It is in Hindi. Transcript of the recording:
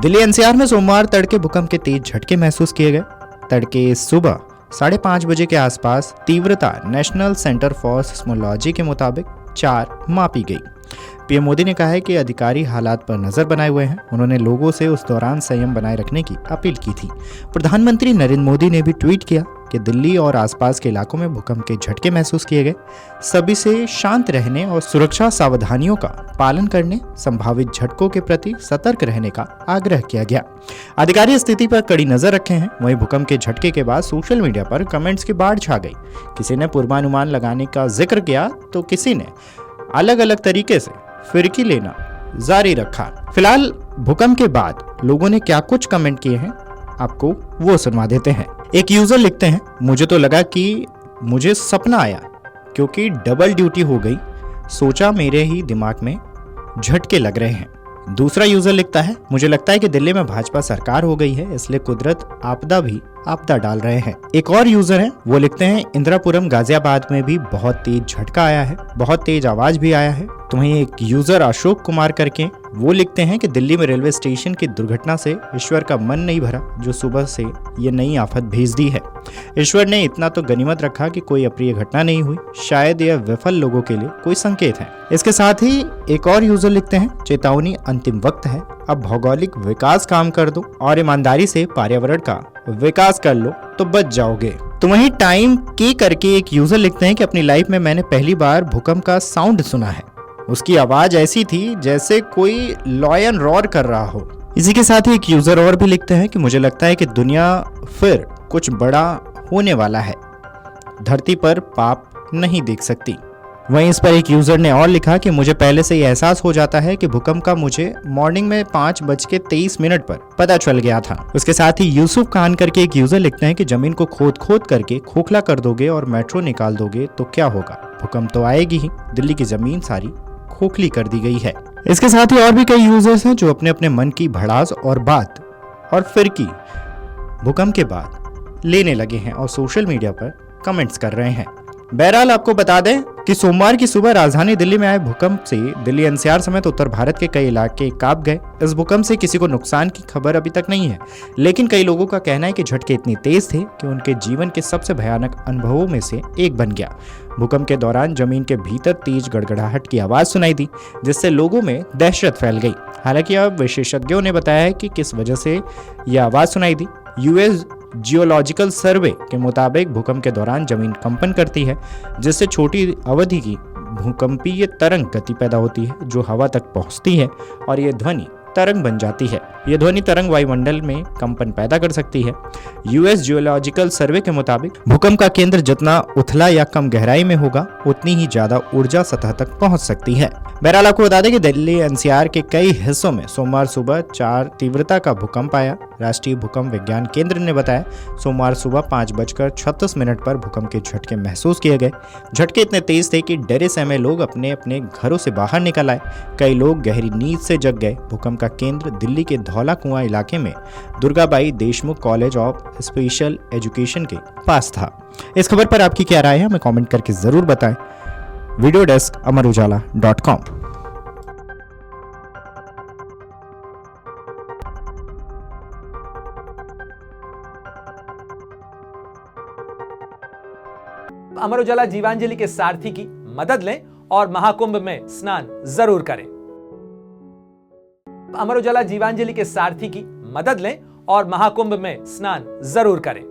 दिल्ली एनसीआर में सोमवार तड़के भूकंप के तेज झटके महसूस किए गए। तड़के सुबह 5:30 बजे के आसपास तीव्रता नेशनल सेंटर फॉर सिस्मोलॉजी के मुताबिक 4 मापी गई। पीएम मोदी ने कहा है कि अधिकारी हालात पर नजर बनाए हुए हैं। उन्होंने लोगों से उस दौरान संयम बनाए रखने की अपील की थी। प्रधानमंत्री नरेंद्र मोदी ने भी ट्वीट किया कि दिल्ली और आसपास के इलाकों में भूकंप के झटके महसूस किए गए। सभी से शांत रहने और सुरक्षा सावधानियों का पालन करने, संभावित झटकों के प्रति सतर्क रहने का आग्रह किया गया। अधिकारी स्थिति पर कड़ी नजर रखे हैं। वहीं भूकंप के झटके के बाद सोशल मीडिया पर कमेंट्स की बाढ़ छा गई। किसी ने पूर्वानुमान लगाने का जिक्र किया तो किसी ने अलग अलग तरीके से फिरकी लेना जारी रखा। फिलहाल भूकंप के बाद लोगों ने क्या कुछ कमेंट किए हैं, आपको वो सुनवा देते हैं। एक यूजर लिखते हैं, मुझे तो लगा कि मुझे सपना आया क्योंकि डबल ड्यूटी हो गई, सोचा मेरे ही दिमाग में झटके लग रहे हैं। दूसरा यूजर लिखता है, मुझे लगता है कि दिल्ली में भाजपा सरकार हो गई है, इसलिए कुदरत आपदा भी आपदा डाल रहे हैं। एक और यूजर है, वो लिखते हैं, इंदिरापुरम गाजियाबाद में भी बहुत तेज झटका आया है, बहुत तेज आवाज भी आया है। तो वहीं एक यूजर अशोक कुमार करके वो लिखते हैं कि दिल्ली में रेलवे स्टेशन की दुर्घटना से ईश्वर का मन नहीं भरा, जो सुबह से ये नई आफत भेज दी है। ईश्वर ने इतना तो गनीमत रखा कि कोई अप्रिय घटना नहीं हुई। शायद यह विफल लोगों के लिए कोई संकेत है। इसके साथ ही एक और यूजर लिखते हैं, चेतावनी, अंतिम वक्त है, अब भौगोलिक विकास काम कर दो और ईमानदारी से पर्यावरण का विकास कर लो तो बच जाओगे। तो वहीं टाइम के करके एक यूजर लिखते हैं कि अपनी लाइफ में मैंने पहली बार भूकंप का साउंड सुना है। उसकी आवाज ऐसी थी जैसे कोई लॉयन रॉर कर रहा हो। इसी के साथ ही एक यूजर और भी लिखते हैं कि मुझे लगता है कि दुनिया फिर कुछ बड़ा होने वाला है, धरती पर पाप नहीं देख सकती। वहीं इस पर एक यूजर ने और लिखा कि मुझे पहले से ही एहसास हो जाता है कि भूकंप का मुझे मॉर्निंग में 5:23 पर पता चल गया था। उसके साथ ही यूसुफ खान करके एक यूजर लिखते हैं कि जमीन को खोद खोद करके खोखला कर दोगे और मेट्रो निकाल दोगे तो क्या होगा, भूकंप तो आएगी ही, दिल्ली की जमीन सारी खोखली कर दी गई है। इसके साथ ही और भी कई यूजर्स हैं जो अपने अपने मन की भड़ास और बात और फिरकी भूकंप के बाद लेने लगे हैं और सोशल मीडिया पर कमेंट्स कर रहे हैं। बहरहाल आपको बता दें कि सोमवार की सुबह राजधानी दिल्ली में आए भूकंप से दिल्ली एनसीआर समेत उत्तर भारत के कई इलाके कांप गए। इस भूकंप से किसी को नुकसान की खबर अभी तक नहीं है, लेकिन कई लोगों का कहना है कि झटके इतनी तेज थे कि उनके जीवन के सबसे भयानक अनुभवों में से एक बन गया। भूकंप के दौरान जमीन के भीतर तेज गड़गड़ाहट की आवाज सुनाई दी, जिससे लोगों में दहशत फैल गई। हालांकि अब विशेषज्ञों ने बताया है कि किस वजह से यह आवाज सुनाई दी। यूएस जियोलॉजिकल सर्वे के मुताबिक भूकंप के दौरान जमीन कंपन करती है, जिससे छोटी अवधि की भूकंपीय तरंग गति पैदा होती है जो हवा तक पहुंचती है और यह ध्वनि तरंग बन जाती है। यह ध्वनि तरंग वायुमंडल में कंपन पैदा कर सकती है। यूएस जियोलॉजिकल सर्वे के मुताबिक भूकंप का केंद्र जितना उथला या कम गहराई में होगा, उतनी ही ज्यादा ऊर्जा सतह तक पहुंच सकती है। बहरहाल आपको बता दें कि दिल्ली एनसीआर के कई हिस्सों में सोमवार सुबह 4 तीव्रता का भूकंप आया। राष्ट्रीय भूकंप विज्ञान केंद्र ने बताया सोमवार सुबह 5:36 पर भूकंप के झटके महसूस किए गए। झटके इतने तेज थे कि डरे सहमे लोग अपने अपने घरों से बाहर निकल आए। कई लोग गहरी नींद से जग गए। भूकंप का केंद्र दिल्ली के धौला कुआं इलाके में Durgabai Deshmukh college of special education के पास था। इस खबर पर आपकी क्या राय है, हमें कमेंट करके जरूर बताएं। Video desk amarujala.com। Amar Ujala Jeevanjali के सारथी की मदद लें और महाकुंभ में स्नान जरूर करें। अमर उजाला जीवांजलि के सारथी की मदद लें और महाकुंभ में स्नान जरूर करें।